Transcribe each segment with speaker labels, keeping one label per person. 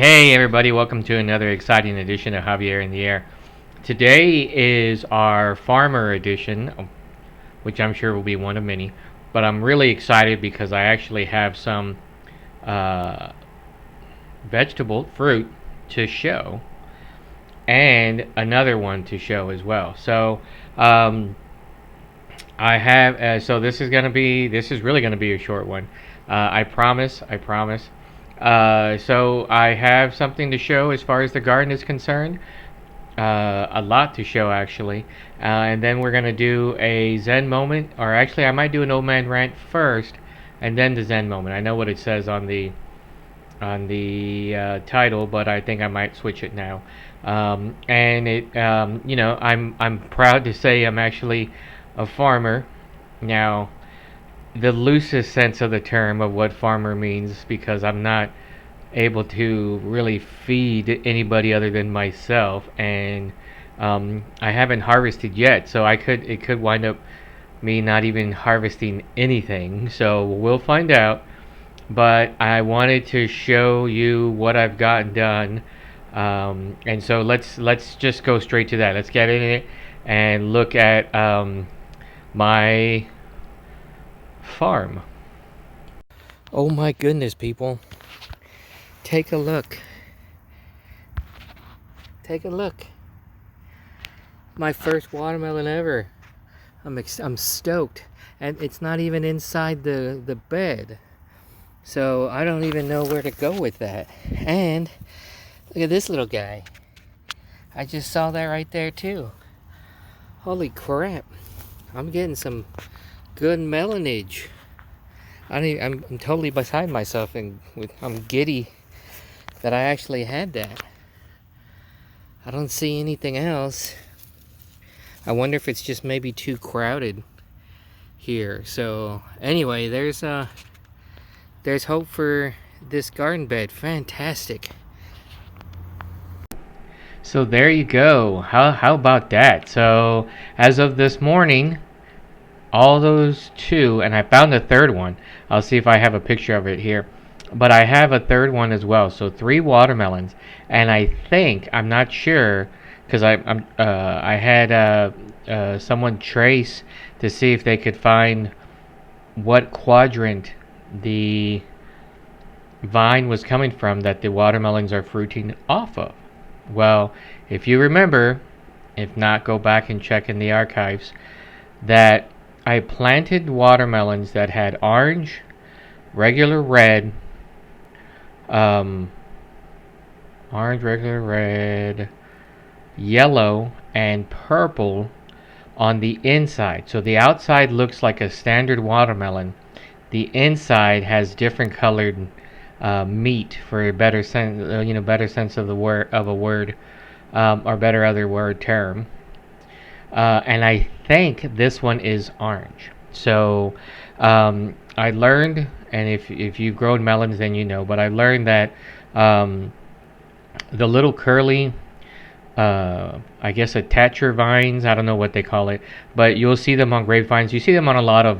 Speaker 1: Hey everybody, welcome to another exciting edition of Javier in the Air. Today is our farmer edition, which I'm sure will be one of many, but I'm really excited because I actually have some uh, vegetable fruit to show and another one to show as well. So um, I have, so this is really gonna be a short one. I promise. So I have something to show as far as the garden is concerned. A lot to show actually, and then we're gonna do a Zen moment, or actually I might do an old man rant first, and then the Zen moment. I know what it says on the title, but I think I might switch it now. And I'm proud to say I'm actually a farmer now. The loosest sense of the term of what farmer means, because I'm not able to really feed anybody other than myself, and I haven't harvested yet, so it could wind up me not even harvesting anything. So we'll find out. But I wanted to show you what I've gotten done, and so let's just go straight to that. Let's get in it and look at my farm. Oh my goodness, people. Take a look. Take a look. My first watermelon ever. I'm stoked. And it's not even inside the bed. So I don't even know where to go with that. And look at this little guy. I just saw that right there too. Holy crap. I'm getting some good melonage. I'm totally beside myself, and I'm giddy that I actually had that. I don't see anything else. I wonder if it's just maybe too crowded here. So anyway, there's hope for this garden bed. Fantastic. So there you go. How about that? So as of this morning, all those two, and I found a third one. I'll see if I have a picture of it here. But I have a third one as well. So 3 watermelons, and I'm not sure, because I had someone trace to see if they could find what quadrant the vine was coming from that the watermelons are fruiting off of. Well, if you remember, if not, go back and check in the archives, that I planted watermelons that had orange, regular red, orange, regular red, yellow, and purple on the inside. So the outside looks like a standard watermelon. The inside has different colored meat, for a better sense, better sense of the word of a word, or better other word term. And I think this one is orange. So I learned, and if you've grown melons, then you know. But I learned that the little curly, I guess, attacher vines. I don't know what they call it, but you'll see them on grapevines. You see them on a lot of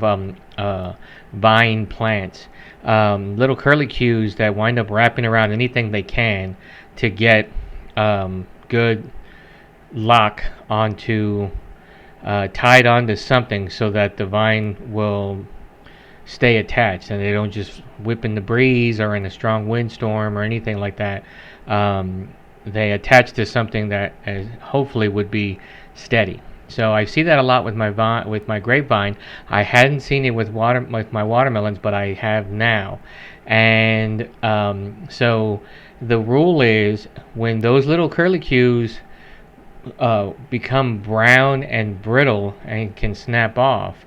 Speaker 1: vine plants. Little curly cues that wind up wrapping around anything they can to get good lock onto, tied onto something, so that the vine will stay attached and they don't just whip in the breeze or in a strong windstorm or anything like that. They attach to something that hopefully would be steady. So I see that a lot with my grapevine. I hadn't seen it with my watermelons, but I have now. And so the rule is, when those little curlicues become brown and brittle and can snap off,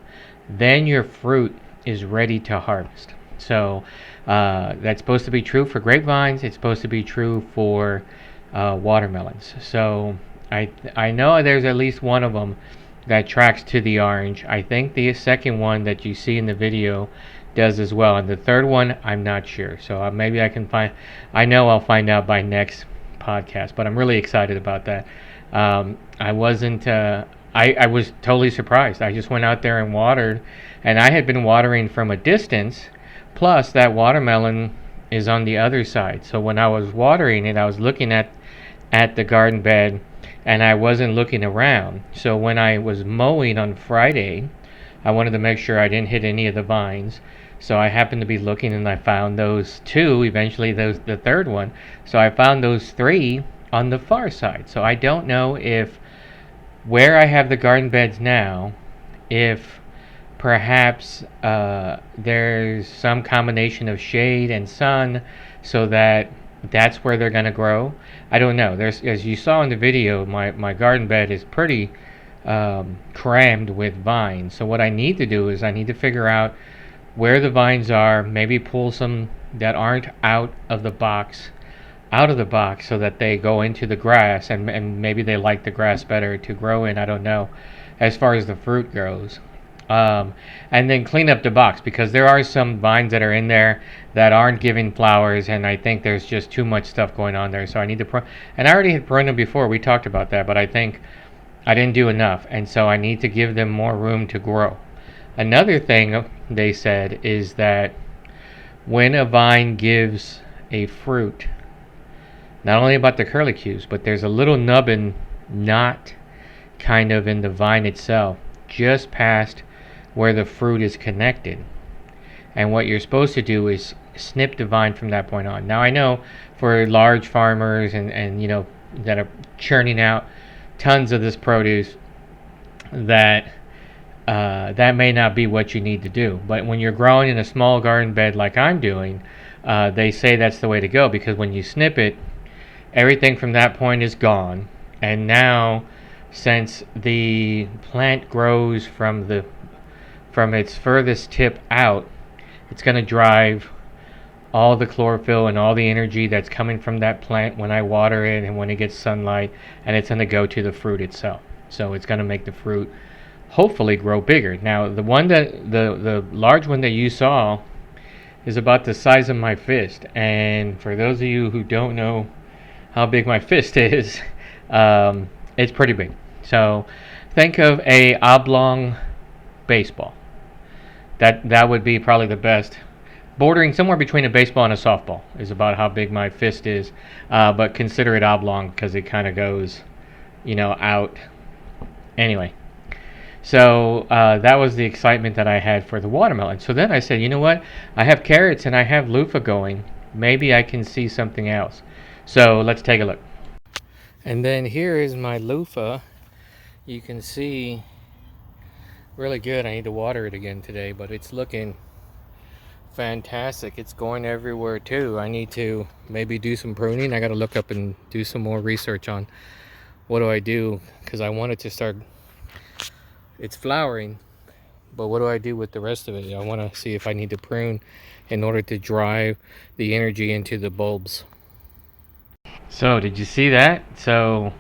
Speaker 1: then your fruit is ready to harvest. So that's supposed to be true for grapevines. It's supposed to be true for watermelons. So I know there's at least one of them that tracks to the orange. I think the second one that you see in the video does as well, and the third one I'm not sure. So maybe I can find. I know I'll find out by next podcast. But I'm really excited about that. I wasn't. I was totally surprised. I just went out there and watered, and I had been watering from a distance. Plus, that watermelon is on the other side. So when I was watering it, I was looking at the garden bed, and I wasn't looking around. So when I was mowing on Friday, I wanted to make sure I didn't hit any of the vines. So I happened to be looking, and I found those two, eventually the third one. So I found those three on the far side. So I don't know if where I have the garden beds now, if perhaps there's some combination of shade and sun so that that's where they're going to grow. I don't know. There's, as you saw in the video, my garden bed is pretty crammed with vines. So what I need to do is I need to figure out where the vines are, maybe pull some that aren't out of the box so that they go into the grass, and maybe they like the grass better to grow in. I don't know, as far as the fruit goes. And then clean up the box, because there are some vines that are in there that aren't giving flowers, and I think there's just too much stuff going on there. So I need to prune, and I already had pruned them before. We talked about that, but I think I didn't do enough, and so I need to give them more room to grow. Another thing they said is that when a vine gives a fruit, not only about the curlicues, but there's a little nubbin knot kind of in the vine itself, just past where the fruit is connected. And what you're supposed to do is snip the vine from that point on. Now I know for large farmers and you know that are churning out tons of this produce, that that may not be what you need to do. But when you're growing in a small garden bed like I'm doing, they say that's the way to go, because when you snip it, everything from that point is gone. And now, since the plant grows from its furthest tip out, it's going to drive all the chlorophyll and all the energy that's coming from that plant when I water it and when it gets sunlight, and it's going to go to the fruit itself. So it's going to make the fruit hopefully grow bigger. Now the one that the large one that you saw is about the size of my fist, and for those of you who don't know how big my fist is, it's pretty big. So think of a oblong baseball. That would be probably the best, bordering somewhere between a baseball and a softball is about how big my fist is, but consider it oblong because it kind of goes, out. Anyway, so that was the excitement that I had for the watermelon. So then I said, you know what? I have carrots and I have loofah going. Maybe I can see something else. So let's take a look. And then here is my loofah. You can see really good. I need to water it again today, but it's looking fantastic. It's going everywhere too. I need to maybe do some pruning. I got to look up and do some more research on what do I do, because I want it to start, it's flowering, but what do I do with the rest of it? I want to see if I need to prune in order to drive the energy into the bulbs. So did you see that? So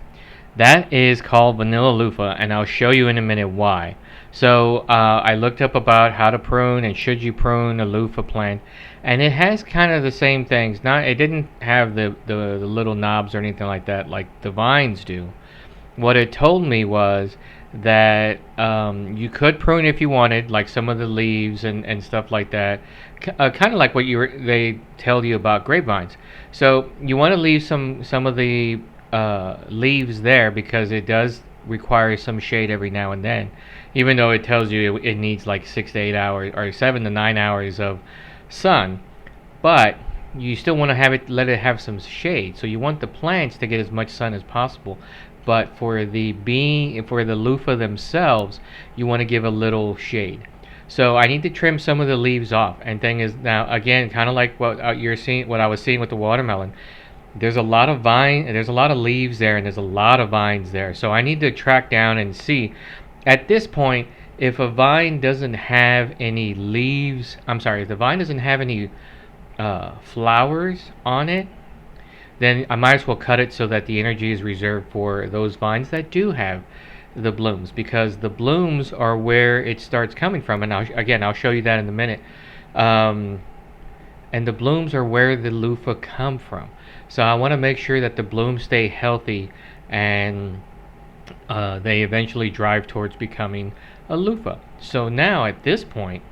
Speaker 1: that is called vanilla loofah, and I'll show you in a minute why. So I looked up about how to prune and should you prune a loofah plant, and it has kind of the same things. It didn't have the little knobs or anything like that like the vines do. What it told me was that you could prune if you wanted, like some of the leaves and stuff like that, kind of like what they tell you about grapevines. So you want to leave some of the leaves there, because it does require some shade every now and then, even though it tells you it needs like 6 to 8 hours or 7 to 9 hours of sun. But you still want to let it have some shade. So you want the plants to get as much sun as possible. But for the loofah themselves, you want to give a little shade. So I need to trim some of the leaves off. And thing is, now again, kind of like what I was seeing with the watermelon. There's a lot of there's a lot of leaves there, and there's a lot of vines there. So I need to track down and see. At this point, if a vine doesn't have any leaves, if the vine doesn't have any flowers on it, then I might as well cut it so that the energy is reserved for those vines that do have the blooms, because the blooms are where it starts coming from. And I'll show you that in a minute. And the blooms are where the loofah come from. So I want to make sure that the blooms stay healthy, and they eventually drive towards becoming a loofah. So now at this point,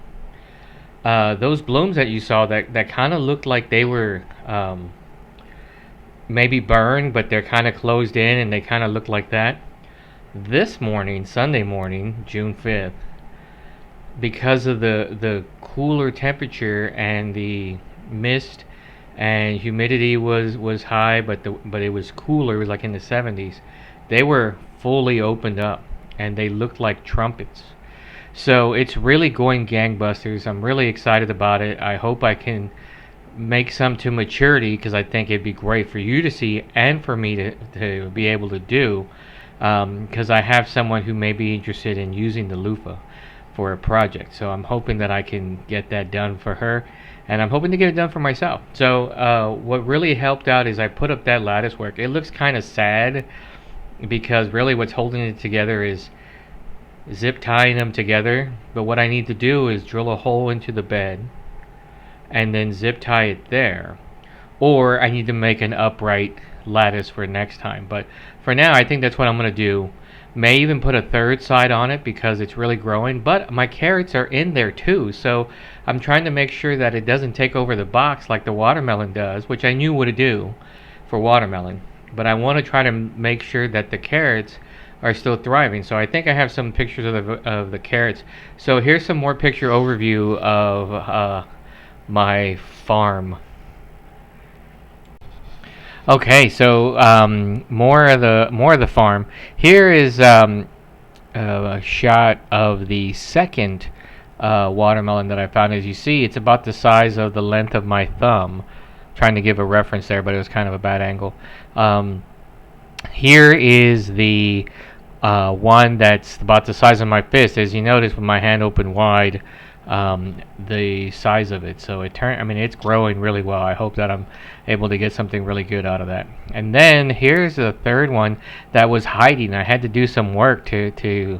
Speaker 1: those blooms that you saw that kind of looked like they were maybe burned, but they're kind of closed in and they kind of look like that. This morning, Sunday morning, June 5th, because of the cooler temperature and the mist and humidity was high, but it was cooler. It was like in the 70s. They were fully opened up and they looked like trumpets. So it's really going gangbusters. I'm really excited about it. I hope I can make some to maturity because I think it'd be great for you to see and for me to be able to do, because I have someone who may be interested in using the loofah for a project. So I'm hoping that I can get that done for her, and I'm hoping to get it done for myself. So what really helped out is I put up that lattice work. It looks kind of sad because really what's holding it together is zip tying them together. But what I need to do is drill a hole into the bed and then zip tie it there, or I need to make an upright lattice for next time. But for now, I think that's what I'm going to do. May even put a third side on it because it's really growing, but my carrots are in there too, so I'm trying to make sure that it doesn't take over the box like the watermelon does, which I knew would do for watermelon. But I want to try to make sure that the carrots are still thriving. So I think I have some pictures of the carrots. So here's some more picture overview of my farm. Okay, so more of the farm. Here is a shot of the second watermelon that I found. As you see, it's about the size of the length of my thumb. Trying to give a reference there, but it was kind of a bad angle. Here is the one that's about the size of my fist. As you notice, with my hand open wide, the size of it. So it's growing really well. I hope that I'm able to get something really good out of that. And then here's the third one that was hiding. I had to do some work to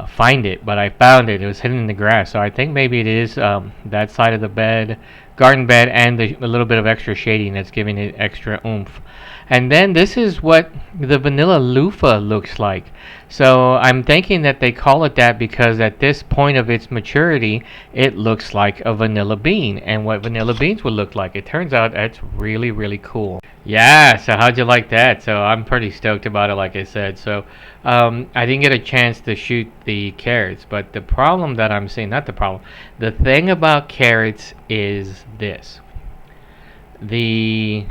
Speaker 1: find it, but I found it. It was hidden in the grass. So I think maybe it is that side of the garden bed, and a little bit of extra shading that's giving it extra oomph. And then this is what the vanilla loofah looks like. So I'm thinking that they call it that because at this point of its maturity, it looks like a vanilla bean, and what vanilla beans would look like. It turns out that's really, really cool. Yeah, so how'd you like that? So I'm pretty stoked about it, like I said. So I didn't get a chance to shoot the carrots, but the problem that I'm seeing, not the problem, the thing about carrots is this. The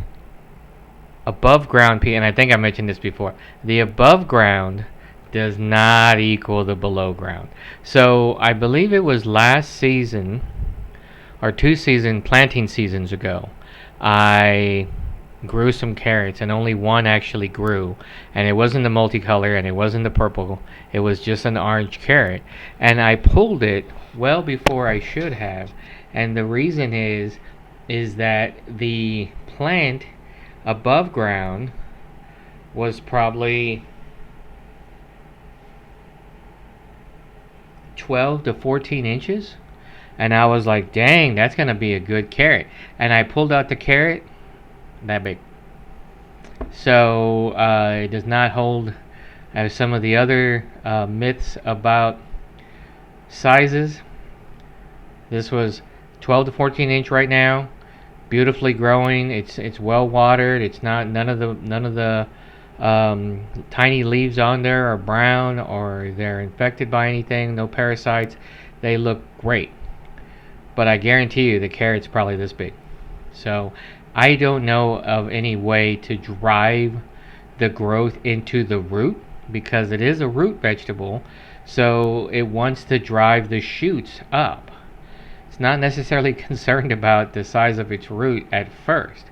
Speaker 1: above ground and I think I mentioned this before, the above ground does not equal the below ground. So I believe it was last season or planting seasons ago, I grew some carrots and only one actually grew, and it wasn't the multicolor and it wasn't the purple, it was just an orange carrot, and I pulled it well before I should have. And the reason is that the plant above ground was probably 12 to 14 inches, and I was like, dang, that's gonna be a good carrot. And I pulled out the carrot that big. So it does not hold as some of the other myths about sizes. This was 12 to 14 inch right now, beautifully growing. It's well watered. It's not none of the tiny leaves on there are brown or they're infected by anything. No parasites. They look great. But I guarantee you the carrot's probably this big. So I don't know of any way to drive the growth into the root because it is a root vegetable. So it wants to drive the shoots up. It's not necessarily concerned about the size of its root at first.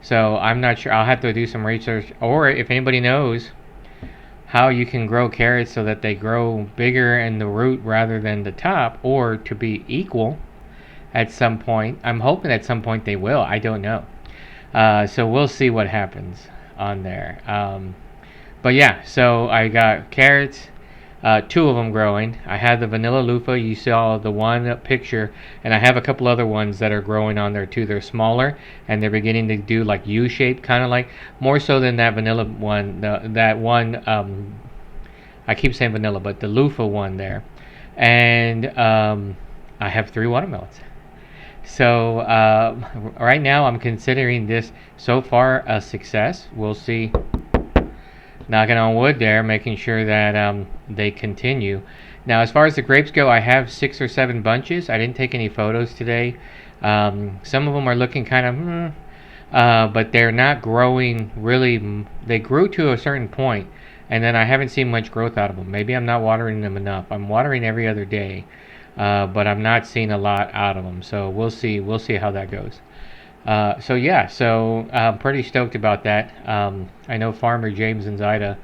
Speaker 1: So I'm not sure. I'll have to do some research, or if anybody knows how you can grow carrots so that they grow bigger in the root rather than the top, or to be equal at some point. I'm hoping at some point they will. I don't know. So we'll see what happens on there. But yeah, so I got carrots, 2 of them growing. I have the vanilla loofah. You saw the one picture, and I have a couple other ones that are growing on there too. They're smaller, and they're beginning to do like U-shape, kind of like, more so than that vanilla one. That one, I keep saying vanilla, but the loofah one there. And I have 3 watermelons. So right now I'm considering this so far a success. We'll see. Knocking on wood there, making sure that they continue. Now, as far as the grapes go, I have 6 or 7 bunches. I didn't take any photos today. Some of them are looking kind of, but they're not growing really. They grew to a certain point, and then I haven't seen much growth out of them. Maybe I'm not watering them enough. I'm watering every other day, but I'm not seeing a lot out of them. So we'll see. We'll see how that goes. So I'm pretty stoked about that. I know Farmer James and Zida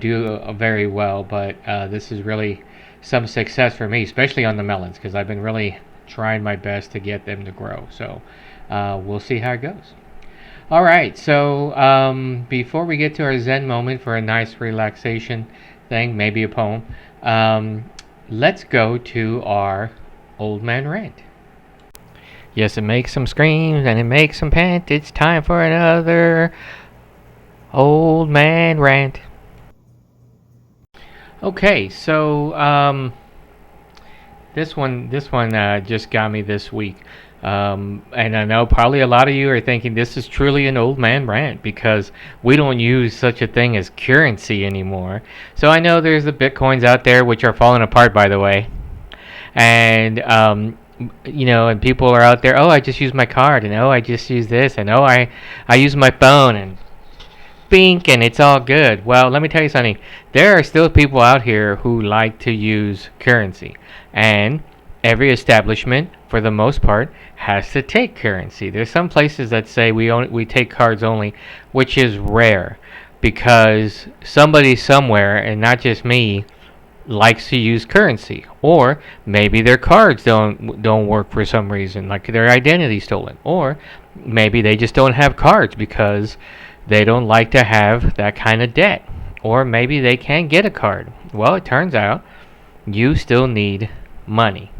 Speaker 1: do very well, but this is really some success for me, especially on the melons, because I've been really trying my best to get them to grow. So we'll see how it goes. All right, so before we get to our Zen moment for a nice relaxation thing, maybe a poem, let's go to our old man rant. Yes, it makes some screams and it makes some pant. It's time for another old man rant. Okay, so this one just got me this week. And I know probably a lot of you are thinking this is truly an old man rant because we don't use such a thing as currency anymore. So I know there's the bitcoins out there which are falling apart, by the way, and and people are out there. Oh, I just use my card, and oh, I just use this, and oh, I use my phone, and bink, and it's all good. Well, let me tell you something. There are still people out here who like to use currency, and every establishment, for the most part, has to take currency. There's some places that say we take cards only, which is rare, because somebody somewhere, and not just me, likes to use currency, or maybe their cards don't work for some reason, like their identity stolen, or maybe they just don't have cards because they don't like to have that kind of debt, or maybe they can't get a card. Well, it turns out you still need money,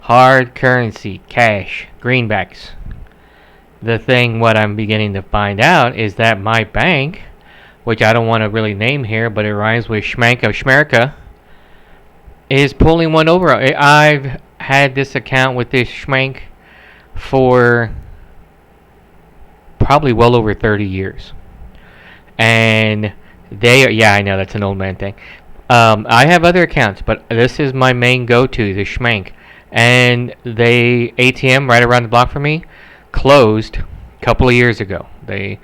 Speaker 1: hard currency, cash, greenbacks. The thing what I'm beginning to find out is that my bank, which I don't want to really name here, but it rhymes with Schmank of Schmerica, is pulling one over. I've had this account with this Schmank for probably well over 30 years. And I know that's an old man thing. I have other accounts, but this is my main go-to, the Schmank. And the ATM right around the block from me closed a couple of years ago. They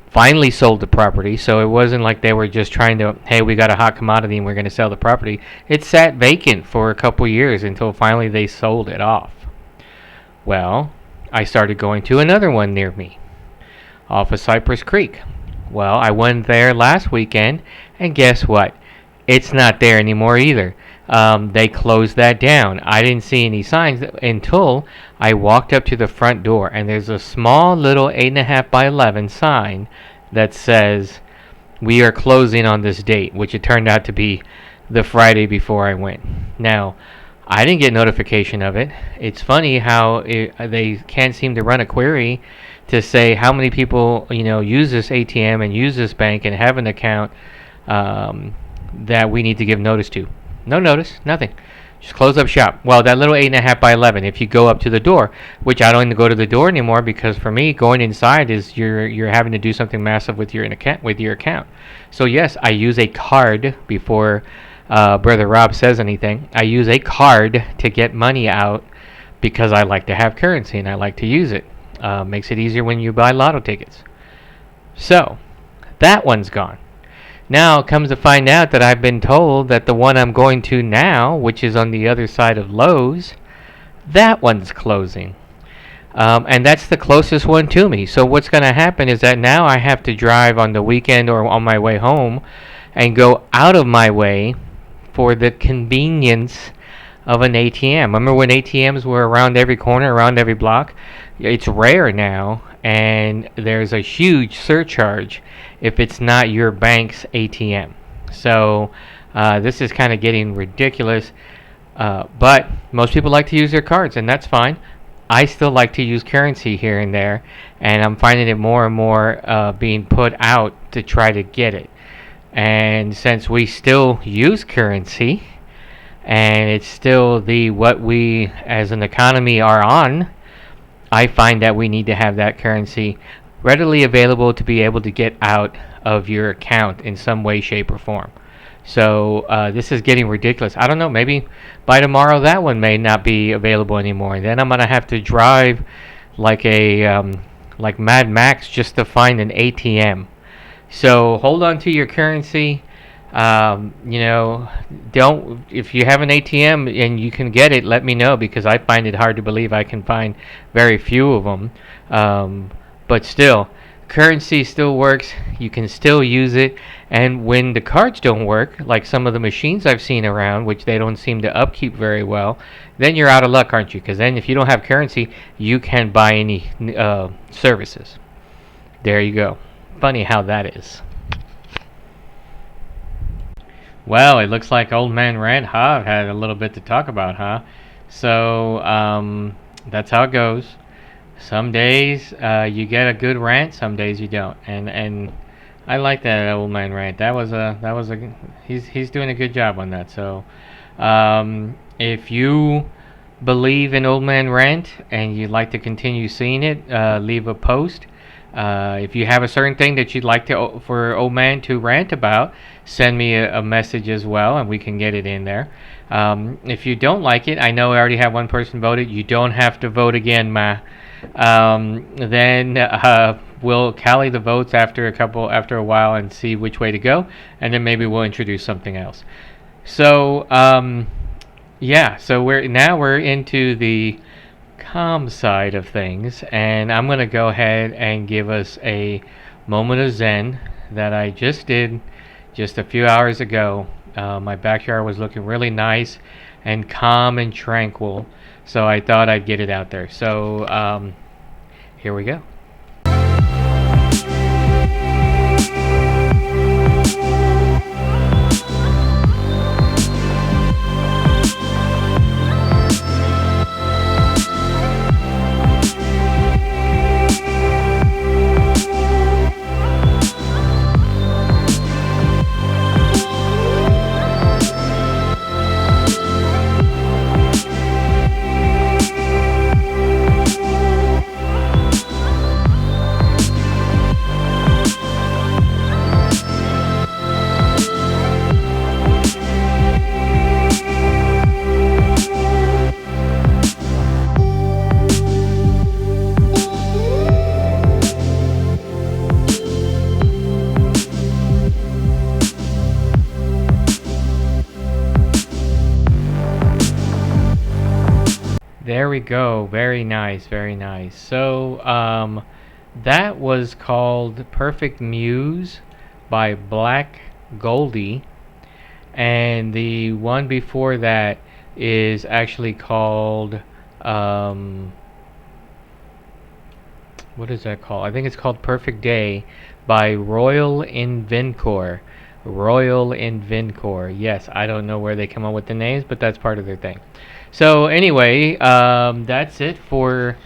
Speaker 1: finally sold the property, so it wasn't like they were just trying to, hey, we got a hot commodity and we're going to sell the property. It sat vacant for a couple years until finally they sold it off. Well, I started going to another one near me, off of Cypress Creek. Well, I went there last weekend, and guess what? It's not there anymore either. They closed that down. I didn't see any signs until I walked up to the front door, and there's a small little 8.5 by 11 sign that says, "We are closing on this date," which it turned out to be the Friday before I went. Now, I didn't get notification of it. It's funny how they can't seem to run a query to say how many people use this ATM and use this bank and have an account that we need to give notice to. No notice, nothing. Just close up shop. Well, that little 8.5 by 11. If you go up to the door, which I don't even go to the door anymore because for me, going inside is you're having to do something massive with your account. So yes, I use a card before Brother Rob says anything. I use a card to get money out because I like to have currency and I like to use it. Makes it easier when you buy lotto tickets. So that one's gone. Now it comes to find out that I've been told that the one I'm going to now, which is on the other side of Lowe's, that one's closing. And that's the closest one to me. So what's going to happen is that now I have to drive on the weekend or on my way home and go out of my way for the convenience of an ATM. Remember when ATMs were around every corner, around every block? It's rare now, and there's a huge surcharge if it's not your bank's ATM. So this is kind of getting ridiculous, but most people like to use their cards, and that's fine. I still like to use currency here and there, and I'm finding it more and more being put out to try to get it. And since we still use currency, and it's still the what we as an economy are on. I find that we need to have that currency readily available to be able to get out of your account in some way, shape, or form. So this is getting ridiculous. I don't know. Maybe by tomorrow that one may not be available anymore. And then I'm gonna have to drive like a like Mad Max just to find an ATM. So hold on to your currency. You know, don't if you have an ATM and you can get it, let me know because I find it hard to believe I can find very few of them. But still, currency still works. You can still use it, and when the cards don't work, like some of the machines I've seen around, which they don't seem to upkeep very well, then you're out of luck, aren't you? Because then if you don't have currency, you can't buy any services. There you go. Funny how that is. Well, it looks like Old Man Rant Hav had a little bit to talk about, huh? So that's how it goes. Some days you get a good rant, some days you don't, and I like that Old Man Rant. That was a he's doing a good job on that. So if you believe in Old Man Rant and you'd like to continue seeing it, leave a post. If you have a certain thing that you'd like to for Old Man to rant about, send me a message as well, and we can get it in there. If you don't like it, I know I already have one person voted. You don't have to vote again, ma. Then we'll tally the votes after a while and see which way to go, and then maybe we'll introduce something else. So yeah, so we're into the calm side of things, and I'm gonna go ahead and give us a moment of Zen that I just did just a few hours ago. My backyard was looking really nice and calm and tranquil, so I thought I'd get it out there. So here we go. There we go. Very nice, very nice. So, that was called Perfect Muse by Black Goldie. And the one before that is actually called, what is that called? I think it's called Perfect Day by Royal Invencore. Royal Invencore. Yes, I don't know where they come up with the names, but that's part of their thing. So anyway, that's it for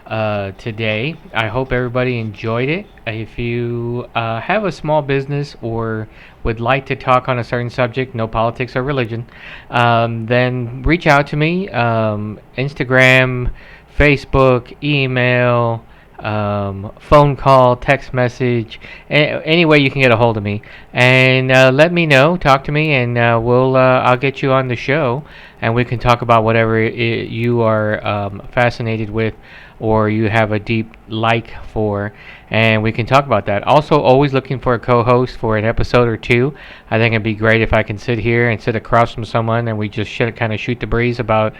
Speaker 1: today. I hope everybody enjoyed it. If you have a small business or would like to talk on a certain subject, no politics or religion, then reach out to me. Instagram, Facebook, email, phone call, text message, any way you can get a hold of me, and let me know. Talk to me, and I'll get you on the show, and we can talk about whatever you are fascinated with, or you have a deep like for, and we can talk about that. Also, always looking for a co-host for an episode or two. I think it'd be great if I can sit here and sit across from someone, and we just kind of shoot the breeze about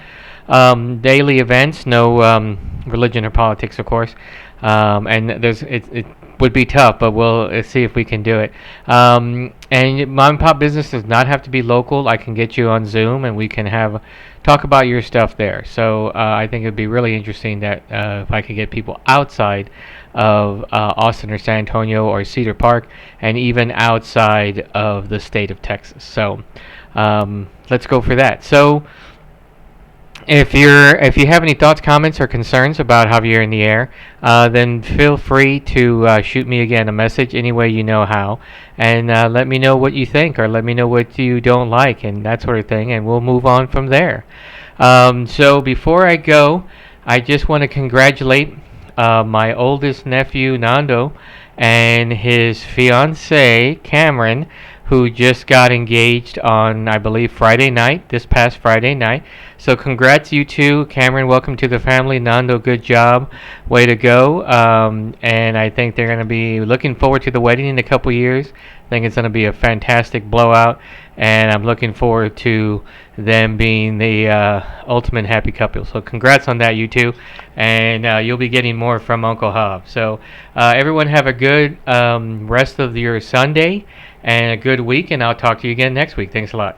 Speaker 1: daily events, no religion or politics, of course. And it would be tough, but we'll see if we can do it. And mom and pop business does not have to be local. I can get you on Zoom, and we can talk about your stuff there. So I think it'd be really interesting that if I could get people outside of Austin or San Antonio or Cedar Park, and even outside of the state of Texas. So let's go for that. So If you have any thoughts, comments, or concerns about Javier in the Air, then feel free to shoot me again a message any way you know how, and let me know what you think, or let me know what you don't like, and that sort of thing, and we'll move on from there. So before I go, I just want to congratulate my oldest nephew Nando and his fiancee Cameron, who just got engaged on, I believe, Friday night, this past Friday night. So congrats, you two. Cameron, welcome to the family. Nando, good job. Way to go. And I think they're going to be looking forward to the wedding in a couple years. I think it's going to be a fantastic blowout. And I'm looking forward to them being the ultimate happy couple. So congrats on that, you two. And you'll be getting more from Uncle Hob. So everyone have a good rest of your Sunday and a good week. And I'll talk to you again next week. Thanks a lot.